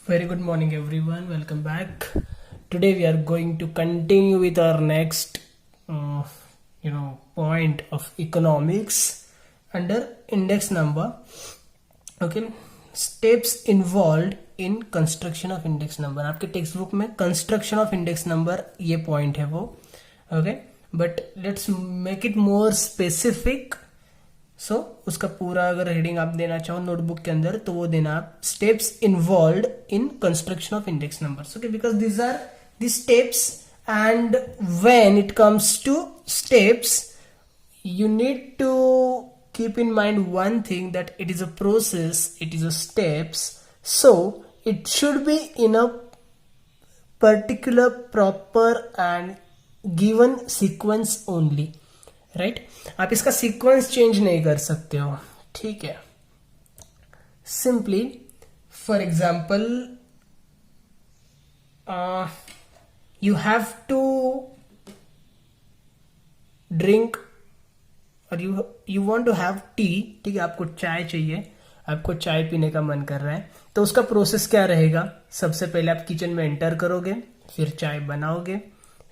Very good morning, everyone. Welcome back. Today we are going to continue with our next, point of economics under index number. Okay, steps involved in construction of index number. आपके text book में construction of index number ये point है वो. Okay, but let's make it more specific. उसका पूरा अगर heading आप देना चाहो नोटबुक के अंदर तो वो देना आप steps involved in construction of index numbers. Okay, because these are the steps and when it comes to steps you need to keep in mind one thing, that it is a process, it is a steps, so it should be in a particular proper and given sequence only, right? आप इसका sequence change नहीं कर सकते हो, ठीक है. Simply for example you have to drink और you want to have tea, ठीक है. आपको चाय चाहिए, आपको चाय पीने का मन कर रहा है, तो उसका प्रोसेस क्या रहेगा? सबसे पहले आप किचन में एंटर करोगे, फिर चाय बनाओगे,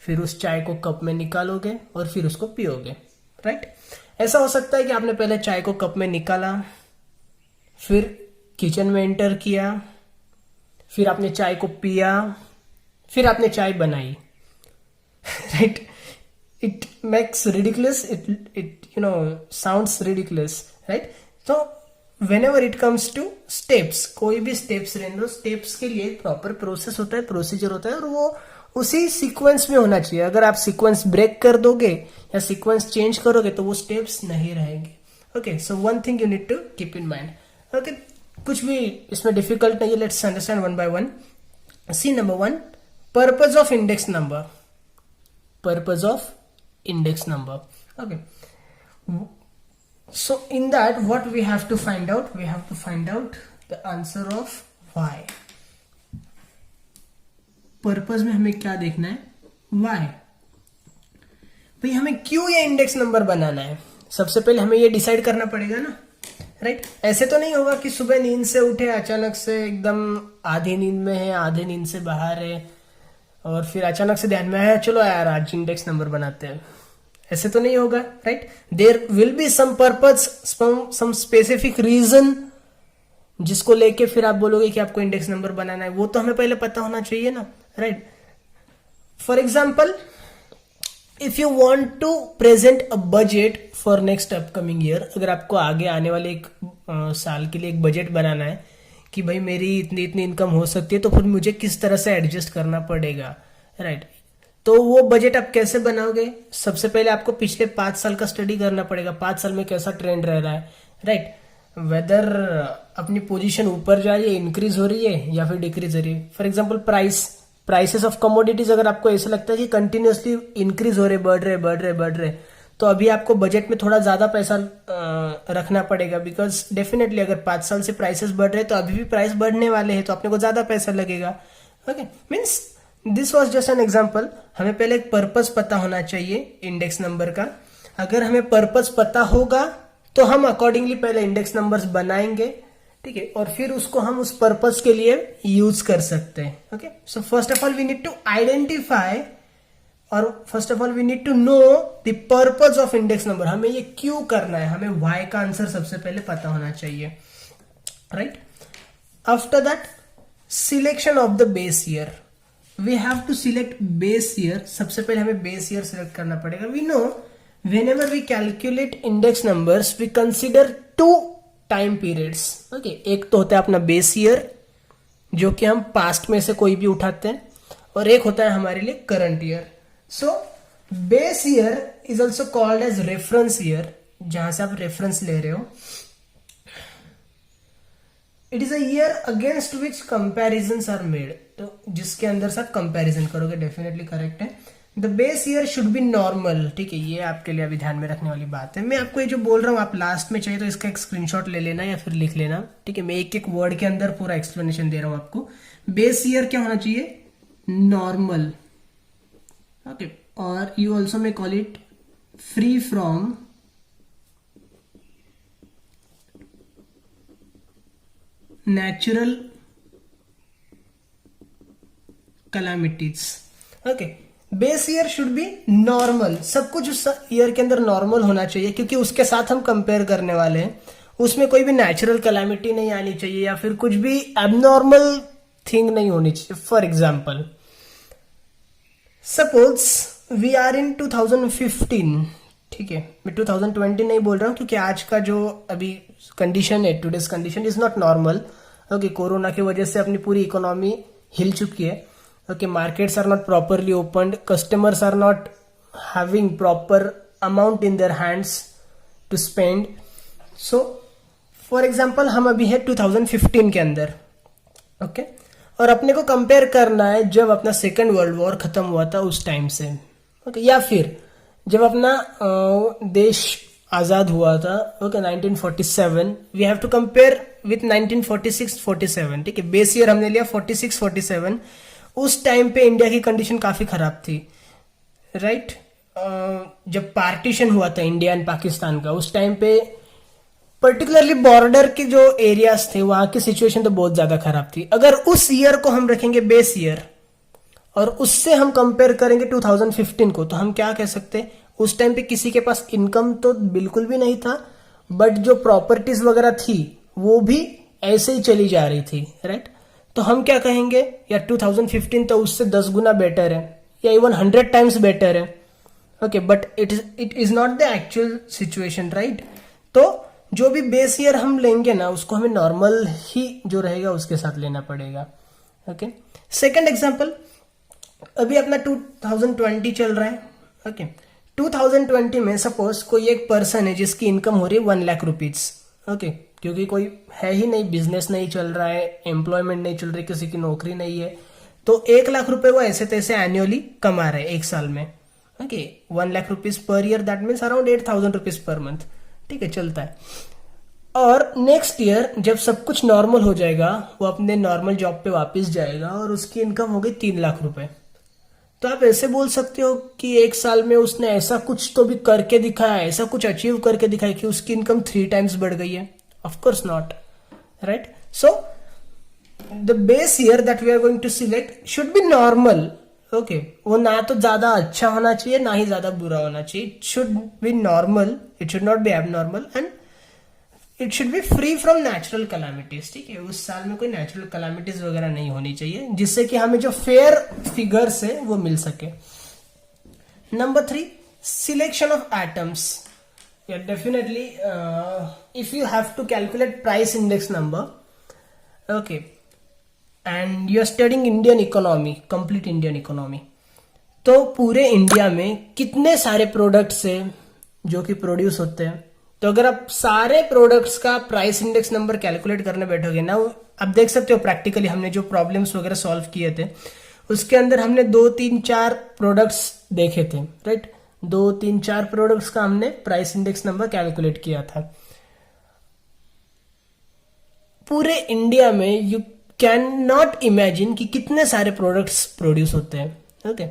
फिर उस चाय को कप में निकालोगे और फिर उसको पियोगे, राइट? ऐसा हो सकता है कि आपने पहले चाय को कप में निकाला, फिर किचन में एंटर किया, फिर आपने चाय को पिया, फिर आपने चाय बनाई, right? It makes ridiculous, it sounds ridiculous, right? So whenever it comes to steps, कोई भी steps रहने दो, steps के लिए प्रॉपर प्रोसेस होता है, प्रोसीजर होता है, और वो उसी सीक्वेंस में होना चाहिए. अगर आप सीक्वेंस ब्रेक कर दोगे या सीक्वेंस चेंज करोगे तो वो स्टेप्स नहीं रहेंगे. Okay, so one thing you need to keep in mind. Okay, कुछ भी इसमें डिफिकल्ट नहीं है. Let's understand one by one. See number one, purpose of index number. Purpose of index number. Okay, so in that what we have to find out? We have to find out the answer of why. Purpose में हमें क्या देखना है? why. भाई हमें क्यों ये index number बनाना है? सबसे पहले हमें ये डिसाइड करना पड़ेगा ना, राइट? ऐसे तो नहीं होगा कि सुबह नींद से उठे, अचानक से एकदम आधी नींद में है, आधे नींद से बाहर है, और फिर अचानक से ध्यान में आया चलो यार आज इंडेक्स नंबर बनाते हैं. ऐसे तो नहीं होगा, right? There will be some purpose, some specific reason जिसको लेके फिर आप बोलोगे कि आपको इंडेक्स नंबर बनाना है. वो तो हमें पहले पता होना चाहिए ना, right? For example, if you want to present a budget for next upcoming year, अगर आपको आगे आने वाले एक साल के लिए एक बजट बनाना है कि भाई मेरी इतनी इतनी इनकम हो सकती है, तो फिर मुझे किस तरह से एडजस्ट करना पड़ेगा, राइट? तो वो बजट आप कैसे बनाओगे? सबसे पहले आपको पिछले 5 साल का स्टडी करना पड़ेगा. 5 साल में कैसा ट्रेंड रह रहा है, राइट? वेदर अपनी पोजीशन ऊपर जा रही है, इंक्रीज हो रही है या फिर डिक्रीज हो रही है. For example prices of commodities, अगर आपको ऐसा लगता है कि कंटिन्यूअसली इंक्रीज हो रहे, बढ़ रहे, तो अभी आपको बजट में थोड़ा ज्यादा पैसा रखना पड़ेगा. बिकॉज डेफिनेटली अगर 5 साल से प्राइसेस बढ़ रहे हैं तो अभी भी प्राइस बढ़ने वाले हैं, तो अपने को ज्यादा पैसा लगेगा. Okay, means this was just an example. हमें पहले एक पर्पस पता होना चाहिए इंडेक्स नंबर का. अगर हमें पर्पस पता होगा तो हम अकॉर्डिंगली पहले इंडेक्स नंबर्स बनाएंगे, ठीक है, और फिर उसको हम उस पर्पस के लिए यूज कर सकते हैं. Okay, so first of all we need to identify, और first of all we need to know the purpose of index number. हमें ये क्यों करना है, हमें वाई का आंसर सबसे पहले पता होना चाहिए, right? After that, selection of the base year. We have to select base year. सबसे पहले हमें बेस ईयर सिलेक्ट करना पड़ेगा. We know whenever we calculate index numbers we consider 2 time periods. Okay, एक तो होता है अपना बेस ईयर जो कि हम पास्ट में से कोई भी उठाते हैं, और एक होता है हमारे लिए current year. So base year is also called as reference year, जहां से आप रेफरेंस ले रहे हो. It is a year against which comparison are made, तो जिसके अंदर से आप कंपेरिजन करोगे. डेफिनेटली करेक्ट है. The base year should be normal, ठीक है, ये आपके लिए अभी ध्यान में रखने वाली बात है. मैं आपको ये जो बोल रहा हूँ आप लास्ट में चाहिए तो इसका एक स्क्रीनशॉट ले लेना या फिर लिख लेना, ठीक है. मैं एक एक वर्ड के अंदर पूरा एक्सप्लेनेशन दे रहा हूँ आपको. बेस ईयर क्या होना चाहिए? नॉर्मल. ओके, और you also may call it free from natural calamities. Okay, base year should be normal, सब कुछ उस ईयर के अंदर नॉर्मल होना चाहिए, क्योंकि उसके साथ हम कंपेयर करने वाले हैं। उसमें कोई भी नेचुरल कैलामिटी नहीं आनी चाहिए या फिर कुछ भी एबनॉर्मल थिंग नहीं होनी चाहिए। For example, suppose we are in 2015, ठीक है, मैं 2020 नहीं बोल रहा हूँ, क्योंकि आज का जो अभी कंडीशन है, today's condition is not normal. Okay, corona की वजह से अपनी पूरी इकोनॉमी हिल चुकी है। Okay, markets are not properly opened, customers are not having proper amount in their hands to spend. So for example, हम अभी है 2015 के अंदर। ओके, और अपने को कंपेयर करना है जब अपना सेकेंड वर्ल्ड वॉर खत्म हुआ था उस टाइम से। ओके, या फिर जब अपना देश आजाद हुआ था। Okay, 1947, we have to compare with 1946-47, ठीक है, बेस ईयर हमने लिया 46-47। उस टाइम पे इंडिया की कंडीशन काफी खराब थी, राइट। जब पार्टीशन हुआ था इंडिया एंड पाकिस्तान का, उस टाइम पे पर्टिकुलरली बॉर्डर के जो एरियाज थे वहां की सिचुएशन तो बहुत ज्यादा खराब थी। अगर उस ईयर को हम रखेंगे बेस ईयर और उससे हम कंपेयर करेंगे 2015 को, तो हम क्या कह सकते हैं, उस टाइम पे किसी के पास इनकम तो बिल्कुल भी नहीं था, बट जो प्रॉपर्टीज वगैरह थी वो भी ऐसे ही चली जा रही थी, राइट। तो हम क्या कहेंगे, या 2015 तो उससे 10 गुना बेटर है या इवन 100 टाइम्स बेटर है। Okay, but it is not the actual situation, right. तो जो भी बेस ईयर हम लेंगे ना, उसको हमें नॉर्मल ही जो रहेगा उसके साथ लेना पड़ेगा। ओके, सेकंड एग्जांपल, अभी अपना 2020 चल रहा है। ओके, 2020 में सपोज कोई एक पर्सन है जिसकी इनकम हो रही है 1 लाख रुपीज। ओके, क्योंकि कोई है ही नहीं, बिजनेस नहीं चल रहा है, एम्प्लॉयमेंट नहीं चल रही, किसी की नौकरी नहीं है, तो 1 लाख रुपए वो ऐसे तैसे एनुअली कमा रहे हैं एक साल में। Okay, 1 lakh rupees per year, that means around 8,000 rupees per month, ठीक है, चलता है। और नेक्स्ट ईयर जब सब कुछ नॉर्मल हो जाएगा, वो अपने नॉर्मल जॉब पे वापस जाएगा और उसकी इनकम हो गई 3 लाख रुपए। तो आप ऐसे बोल सकते हो कि एक साल में उसने ऐसा कुछ तो भी करके दिखाया, ऐसा कुछ अचीव करके दिखाया कि उसकी इनकम 3 टाइम्स बढ़ गई है? Of course not, right. So the base year that we are going to select should be normal. Okay, वो ना तो ज्यादा अच्छा होना चाहिए ना ही ज्यादा बुरा होना चाहिए। It should be normal, it should not be abnormal, and it should be free from natural calamities, ठीक है। उस साल में कोई नेचुरल कैलामिटीज वगैरह नहीं होनी चाहिए, जिससे कि हमें जो फेयर फिगर्स है वो मिल सके। Number 3, selection of items. Definitely if you have to calculate price index number, okay, and you are studying Indian economy, complete Indian economy, तो पूरे इंडिया में कितने सारे प्रोडक्ट्स है जो कि प्रोड्यूस होते हैं। तो अगर आप सारे प्रोडक्ट्स का प्राइस इंडेक्स नंबर कैलकुलेट करने बैठोगे ना, आप देख सकते हो प्रैक्टिकली हमने जो प्रॉब्लम्स वगैरह सॉल्व किए थे उसके अंदर हमने 2, 3, 4 प्रोडक्ट्स देखे थे, राइट। 2, 3, 4 प्रोडक्ट्स का हमने प्राइस इंडेक्स नंबर कैलकुलेट किया था। पूरे इंडिया में यू कैन नॉट इमेजिन कि कितने सारे प्रोडक्ट्स प्रोड्यूस होते हैं। ओके,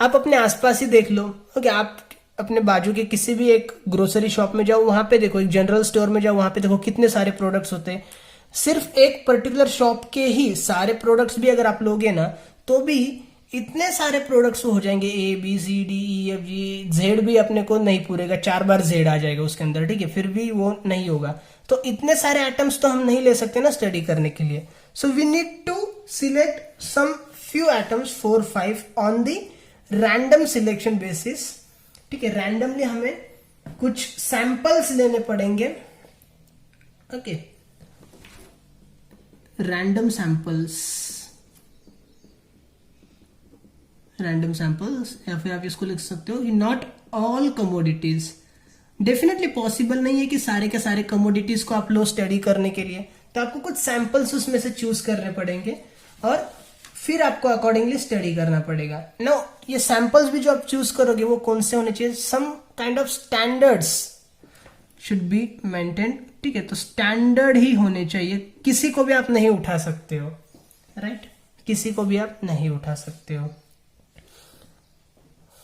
आप अपने आसपास ही देख लो। ओके, आप अपने बाजू के किसी भी एक ग्रोसरी शॉप में जाओ, वहां पे देखो, एक जनरल स्टोर में जाओ, वहां पे देखो कितने सारे प्रोडक्ट्स होते हैं। सिर्फ एक पर्टिकुलर शॉप के ही सारे प्रोडक्ट्स भी अगर आप लोगे ना, तो भी इतने सारे प्रोडक्ट्स हो जाएंगे, ABCDEFG Z भी अपने को नहीं पूरेगा, 4 बार Z आ जाएगा उसके अंदर, ठीक है, फिर भी वो नहीं होगा। तो इतने सारे आइटम्स तो हम नहीं ले सकते ना स्टडी करने के लिए। So we need to select some few items, 4-5 on the random selection basis, ठीक है। रैंडमली हमें कुछ सैंपल्स लेने पड़ेंगे। ओके, रैंडम सैंपल्स, या फिर आप इसको लिख सकते हो कि not all commodities. Definitely possible नहीं है कि सारे के सारे कमोडिटीज को आप लो स्टडी करने के लिए, तो आपको कुछ सैंपल्स उसमें से चूज करने पड़ेंगे और फिर आपको अकॉर्डिंगली स्टडी करना पड़ेगा। नाउ ये सैंपल्स भी जो आप चूज करोगे वो कौन से होने चाहिए, some kind of standards should be maintain, ठीक है। तो स्टैंडर्ड ही होने चाहिए, किसी को भी आप नहीं उठा सकते हो, राइट, किसी को भी आप नहीं उठा सकते हो।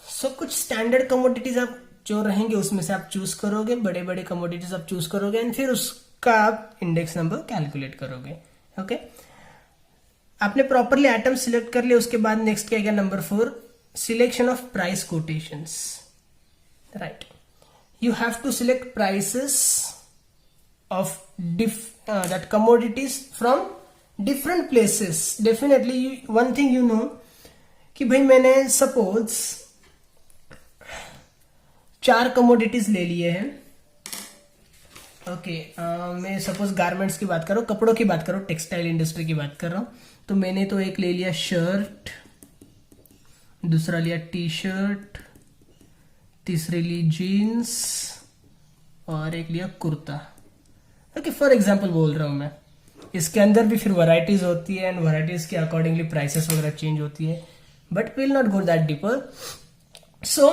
सो कुछ स्टैंडर्ड कमोडिटीज आप जो रहेंगे उसमें से आप चूज करोगे, बड़े बड़े कमोडिटीज आप चूज करोगे, एंड फिर उसका आप इंडेक्स नंबर कैलकुलेट करोगे। ओके, आपने प्रॉपरली आइटम सिलेक्ट कर लिया, उसके बाद नेक्स्ट क्या गया number 4, selection of price quotations, right. You have to select prices of that commodities from different places. Definitely one thing you know कि भाई मैंने सपोज 4 कमोडिटीज ले लिए हैं, ओके। मैं सपोज गारमेंट्स की बात कर रहा हूँ, कपड़ों की बात कर रहा हूँ, टेक्सटाइल इंडस्ट्री की बात कर रहा हूँ। तो मैंने तो एक ले लिया शर्ट, दूसरा लिया टी शर्ट, तीसरी ली जीन्स और एक लिया कुर्ता, ओके। फॉर एग्जाम्पल बोल रहा हूं मैं। इसके अंदर भी फिर वैरायटीज होती है एंड वैरायटीज के अकॉर्डिंगली प्राइसेस वगैरह चेंज होती है, but will not go that deeper. So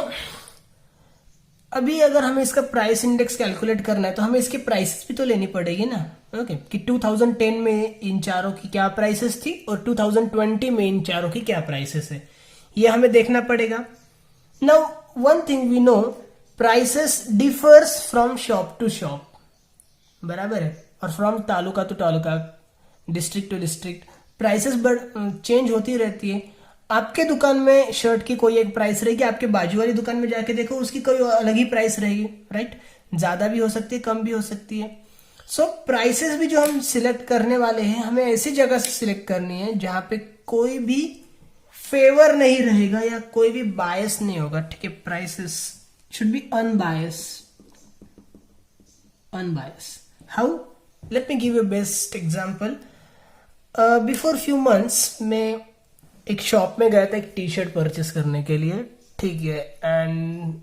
अभी अगर हमें इसका प्राइस इंडेक्स कैलकुलेट करना है तो हमें इसकी प्राइसेस भी तो लेनी पड़ेगी ना, ओके। कि 2010 में इन चारों की क्या प्राइसेस थी और 2020 में इन चारों की क्या प्राइसेस है, ये हमें देखना पड़ेगा। Now one thing we know, prices differs from shop to shop, बराबर है, और from taluka to taluka, district to district prices change होती रहती है। आपके दुकान में शर्ट की कोई एक प्राइस रहेगी, आपके बाजू वाली दुकान में जाके देखो उसकी कोई अलग ही प्राइस रहेगी, राइट। ज्यादा भी हो सकती है, कम भी हो सकती है। सो प्राइसेस भी जो हम सिलेक्ट करने वाले हैं, हमें ऐसी जगह से सिलेक्ट करनी है जहां पे कोई भी फेवर नहीं रहेगा या कोई भी बायस नहीं होगा, ठीक है। Prices should be unbiased. How? Let me give you a best example. Before few months मैं एक शॉप में गया था एक टी शर्ट परचेस करने के लिए, ठीक है। एंड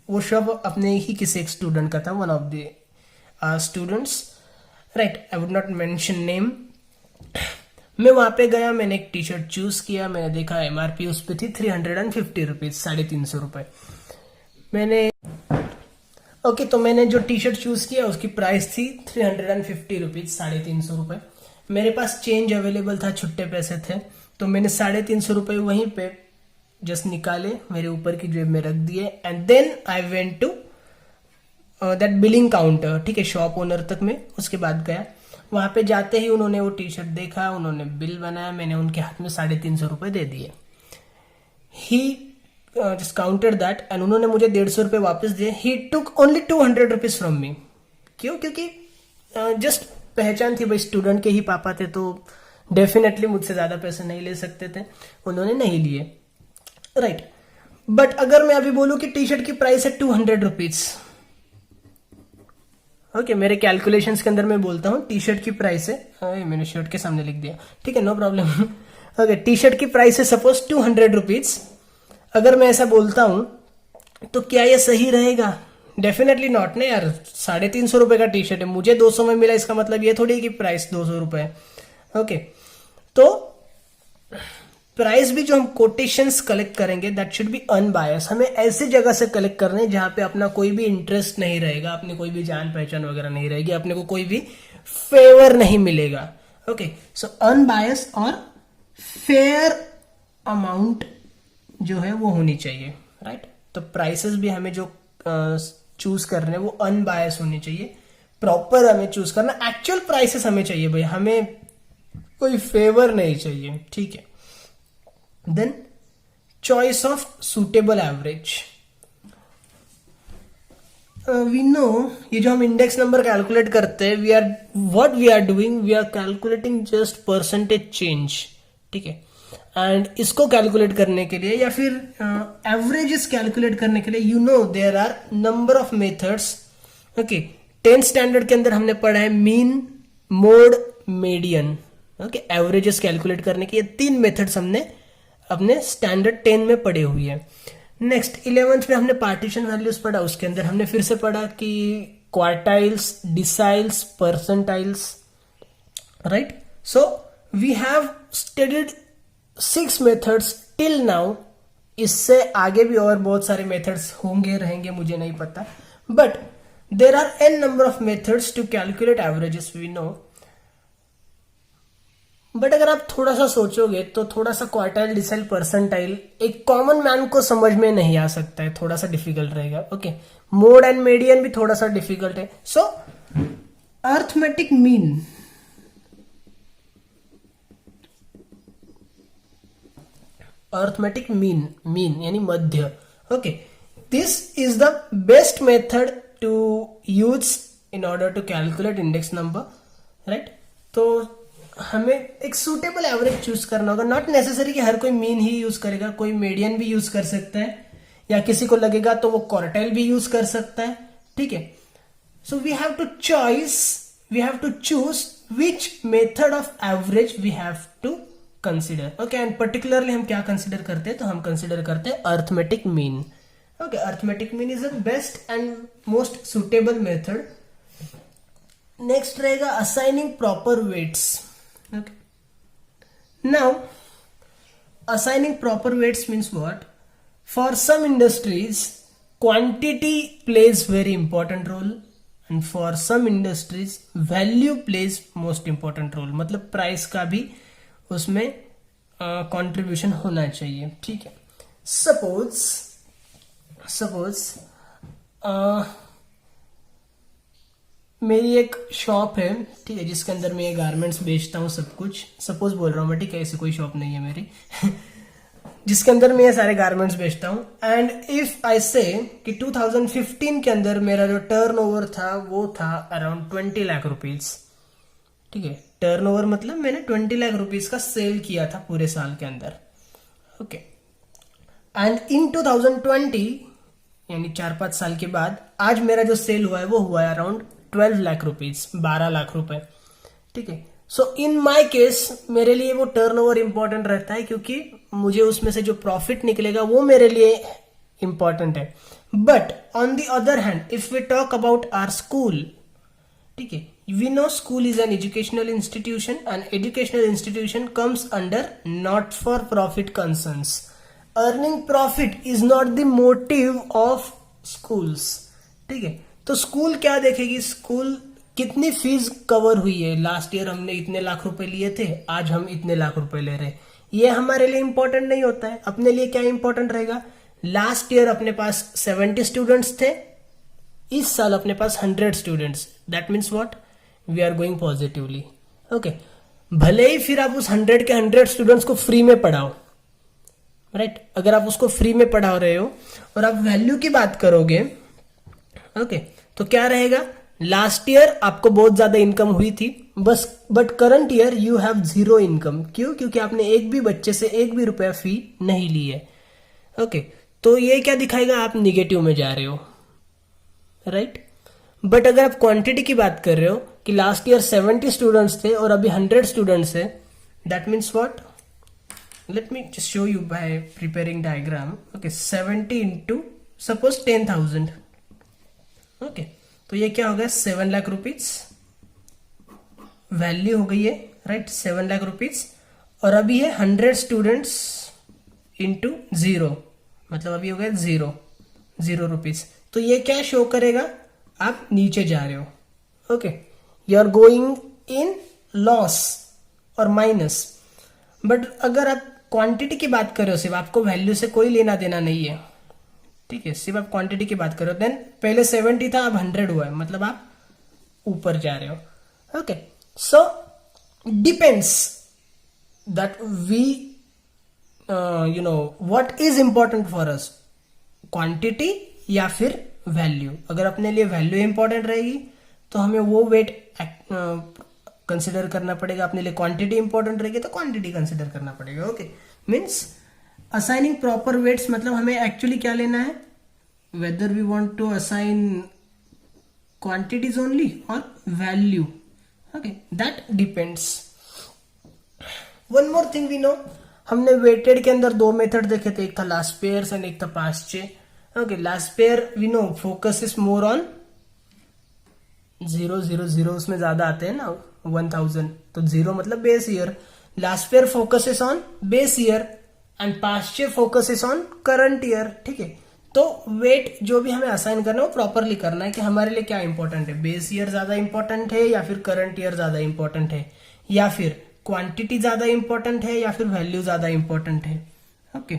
वो शॉप अपने ही किसी एक स्टूडेंट का था, one of the students, right. I would not mention name. मैं वहां पे गया, मैंने एक टी शर्ट चूज किया, मैंने देखा एमआरपी उस पर थी 350 रुपीज, 350 रुपए। मैंने ओके तो मैंने जो टी शर्ट चूज किया उसकी प्राइस थी 350 रुपीज, 350 रुपए। मेरे पास चेंज अवेलेबल था, छुट्टे पैसे थे, तो मैंने 350 रुपए वहीं पे जस्ट निकाले, मेरे ऊपर की जेब में रख दिए। And then I went to that billing counter, ठीक है, शॉप ओनर तक में। उसके बाद गया, वहां पे जाते ही उन्होंने वो टी शर्ट देखा, उन्होंने बिल बनाया, मैंने उनके हाथ में 350 रुपए दे दिए। ही just counted that and उन्होंने मुझे 150 रुपए वापस दिए। he took only 200 rupees from me. क्यों? क्योंकि जस्ट पहचान थी भाई, स्टूडेंट के ही पापा थे तो डेफिनेटली मुझसे ज्यादा पैसे नहीं ले सकते थे, उन्होंने नहीं लिए, राइट। बट अगर मैं अभी बोलूं कि टी शर्ट की प्राइस है 200 रुपीज, ओके, मेरे कैलकुलेशंस के अंदर मैं बोलता हूं टी शर्ट की प्राइस है, मैंने शर्ट के सामने लिख दिया, ठीक है, no problem. Okay, T shirt की प्राइस है सपोज 200 रुपीज। अगर मैं ऐसा बोलता हूं तो क्या ये सही रहेगा? डेफिनेटली नॉट ना यार। 350 रुपए का टी शर्ट है, मुझे 200 में मिला, इसका मतलब ये थोड़ी कि प्राइस 200 रुपए है, ओके। तो प्राइस भी जो हम कोटेशंस कलेक्ट करेंगे दैट शुड बी अनबायस। हमें ऐसी जगह से कलेक्ट करने हैं जहां पे अपना कोई भी इंटरेस्ट नहीं रहेगा, अपनी कोई भी जान पहचान वगैरह नहीं रहेगी, अपने को कोई भी फेवर नहीं मिलेगा, ओके। सो अनबायस और फेयर अमाउंट जो है वो होनी चाहिए, राइट। तो प्राइसेस भी हमें जो चूज कर रहे हैं वो अनबायस होनी चाहिए, प्रॉपर हमें चूज करना, एक्चुअल प्राइसेस हमें चाहिए भाई, हमें कोई फेवर नहीं चाहिए, ठीक है। Then choice of suitable average. We know ये जो हम इंडेक्स नंबर कैलकुलेट करते हैं, we are doing, we are calculating just percentage change, ठीक है। एंड इसको कैलकुलेट करने के लिए या फिर एवरेजेस कैलकुलेट करने के लिए, you know there are number of methods, okay. 10th standard के अंदर हमने पढ़ा है mean, mode, median, okay. Averages calculate करने के ये 3 मेथड्स हमने अपने स्टैंडर्ड 10 में पढ़े हुए हैं। नेक्स्ट 11th में हमने पार्टीशन वैल्यूज पढ़ा, उसके अंदर हमने फिर से पढ़ा कि quartiles, deciles, percentiles, right. So we have studied 6 methods till now. इससे आगे भी और बहुत सारे मेथड्स होंगे, रहेंगे, मुझे नहीं पता, but there are n number of methods to calculate averages, we know. But अगर आप थोड़ा सा सोचोगे तो थोड़ा सा क्वार्टाइल, डिसाइल, परसेंटाइल एक कॉमन मैन को समझ में नहीं आ सकता है, थोड़ा सा डिफिकल्ट रहेगा, ओके। मोड एंड मीडियन भी थोड़ा सा डिफिकल्ट है। So arithmetic mean, arithmetic mean, mean यानी मध्य. Okay, this is the best method to use in order to calculate index number, right. तो हमें एक सुटेबल एवरेज चूज करना होगा. नॉट नेसेसरी कि हर कोई मीन ही यूज करेगा, कोई मीडियन भी यूज कर सकता है, या किसी को लगेगा तो वो क्वार्टाइल भी यूज कर सकता है. ठीक है. So we have to choice, we have to choose which method of average we have to consider. Okay, and particularly हम क्या कंसिडर करते हैं, तो हम कंसिडर करते हैं arithmetic mean. Okay, arithmetic mean is the best and most suitable method. Next रहेगा assigning proper weights. Okay. Now, assigning proper weights means what? For some industries, quantity plays very important role, and for some industries, value plays most important role. मतलब price का भी उसमें contribution होना चाहिए. ठीक है. Suppose मेरी एक शॉप है, ठीक है, जिसके अंदर मैं ये गारमेंट्स बेचता हूँ सब कुछ. सपोज बोल रहा हूँ मैं, ठीक है, ऐसी कोई शॉप नहीं है मेरी जिसके अंदर मैं ये सारे गारमेंट्स बेचता हूँ. एंड इफ आई से कि 2015 के अंदर मेरा जो टर्नओवर था वो था अराउंड 20 लाख रुपीज. ठीक है, टर्नओवर मतलब मैंने 20 लाख रुपीज का सेल किया था पूरे साल के अंदर. ओके, एंड इन 2020 यानी 4-5 साल के बाद आज मेरा जो सेल हुआ है वो हुआ है अराउंड 12 लाख रुपीज, 12 लाख रुपए. ठीक है. सो इन माई केस मेरे लिए वो टर्नओवर इंपॉर्टेंट रहता है, क्योंकि मुझे उसमें से जो प्रॉफिट निकलेगा वो मेरे लिए इंपॉर्टेंट है. But on the other hand if we talk about our school, ठीक है, we know school is an educational institution and educational institution comes under not for profit concerns. Earning profit is not the motive of schools. ठीक है. तो school क्या देखेगी, school कितनी fees cover हुई है. लास्ट ईयर हमने इतने लाख रुपए लिए थे, आज हम इतने लाख रुपए ले रहे हैं. ये हमारे लिए इंपॉर्टेंट नहीं होता है. अपने लिए क्या इंपॉर्टेंट रहेगा, लास्ट ईयर अपने पास 70 स्टूडेंट्स थे, इस साल अपने पास 100 students. That means what, we are going positively. Okay, भले ही फिर आप उस 100 के 100 स्टूडेंट्स को फ्री में पढ़ाओ, राइट. अगर आप उसको फ्री में पढ़ा रहे हो और आप वैल्यू की बात करोगे, ओके, तो क्या रहेगा, लास्ट ईयर आपको बहुत ज्यादा इनकम हुई थी बस, but current year you have 0 income. क्यों? क्योंकि आपने एक भी बच्चे से एक भी रुपया फी नहीं ली है. ओके, तो ये क्या दिखाएगा, आप निगेटिव में जा रहे हो, राइट. बट अगर आप क्वांटिटी की बात कर रहे हो कि लास्ट ईयर 70 स्टूडेंट्स थे और अभी 100 स्टूडेंट्स है, that means what, let me just show you by preparing diagram. Okay, 70 into suppose 10,000. Okay, तो ये क्या हो गया, 7 लाख रुपीज वैल्यू हो गई है, राइट. 7 लाख रुपीज. और अभी है 100 स्टूडेंट्स इंटू 0, मतलब अभी हो गया 0 रुपीज. तो ये क्या शो करेगा, आप नीचे जा रहे हो. Okay, you are going in loss और माइनस. बट अगर आप क्वांटिटी की बात करो, सिर्फ आपको वैल्यू से कोई लेना देना नहीं है, ठीक है, सिर्फ आप क्वांटिटी की बात करो, देन पहले 70 था अब 100 हुआ है, मतलब आप ऊपर जा रहे हो. Okay, so depends that we you know what is important for us, quantity या फिर वैल्यू. अगर अपने लिए वैल्यू इंपॉर्टेंट रहेगी तो हमें वो वेट कंसिडर करना पड़ेगा. अपने लिए क्वांटिटी इंपॉर्टेंट रहेगी तो क्वांटिटी कंसिडर करना पड़ेगा. Okay, means assigning proper weights मतलब हमें एक्चुअली क्या लेना है, whether we want to assign quantities only और value. Okay, that depends. One more thing we know, हमने वेटेड के अंदर 2 मेथड देखे थे, एक था लास्ट पेयर्स एंड एक था पास्ट चे. Okay, last year we know focus is more on 0 0 0, उसमें ज्यादा आते हैं ना 1000, तो 0 मतलब base year. Last pair focus is on base year and past year focus is on current year. ठीक है, तो वेट जो भी हमें असाइन करना है वो प्रॉपरली करना है कि हमारे लिए क्या इंपॉर्टेंट है, बेस ईयर ज्यादा इंपॉर्टेंट है या फिर करंट ईयर ज्यादा इंपॉर्टेंट है, या फिर क्वांटिटी ज्यादा इंपॉर्टेंट है या फिर वैल्यू ज्यादा इंपॉर्टेंट है. Okay,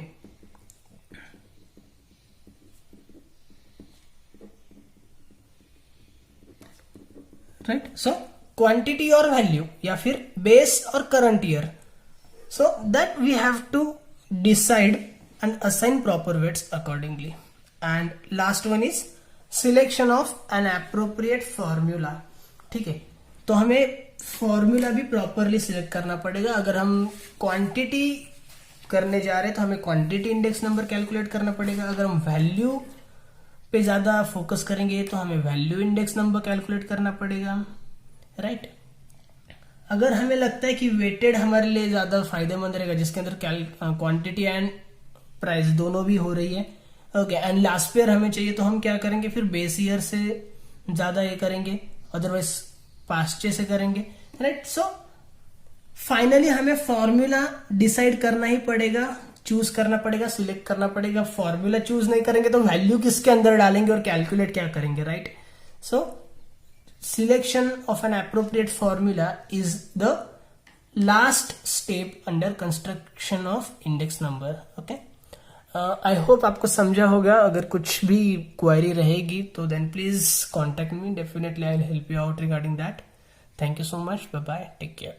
right. सो क्वांटिटी और वैल्यू या फिर बेस और current year, so that we have to decide and assign proper weights accordingly. And last one is selection of an appropriate formula. ठीक है, तो हमें फॉर्मूला भी प्रॉपरली सिलेक्ट करना पड़ेगा. अगर हम क्वांटिटी करने जा रहे हैं तो हमें क्वांटिटी इंडेक्स नंबर कैलकुलेट करना पड़ेगा. अगर हम वैल्यू पे ज्यादा फोकस करेंगे तो हमें वैल्यू इंडेक्स नंबर कैलकुलेट करना पड़ेगा. राइट. अगर हमें लगता है कि वेटेड हमारे लिए ज्यादा फायदेमंद रहेगा, जिसके अंदर क्वांटिटी एंड प्राइस दोनों भी हो रही है, ओके, एंड लास्ट ईयर हमें चाहिए, तो हम क्या करेंगे फिर बेस ईयर से ज्यादा ये करेंगे, अदरवाइज पास्ट से करेंगे. राइट. सो फाइनली हमें फॉर्मूला डिसाइड करना ही पड़ेगा, चूज करना पड़ेगा, सिलेक्ट करना पड़ेगा. फॉर्मूला चूज नहीं करेंगे तो वैल्यू किसके अंदर डालेंगे और कैलकुलेट क्या करेंगे. Right. So selection of an appropriate formula is the last step under construction of index number. Okay. I hope आपको समझा होगा. अगर कुछ भी क्वेरी रहेगी तो then please contact me. Definitely I'll help you out regarding that. Thank you so much. Bye bye. Take care.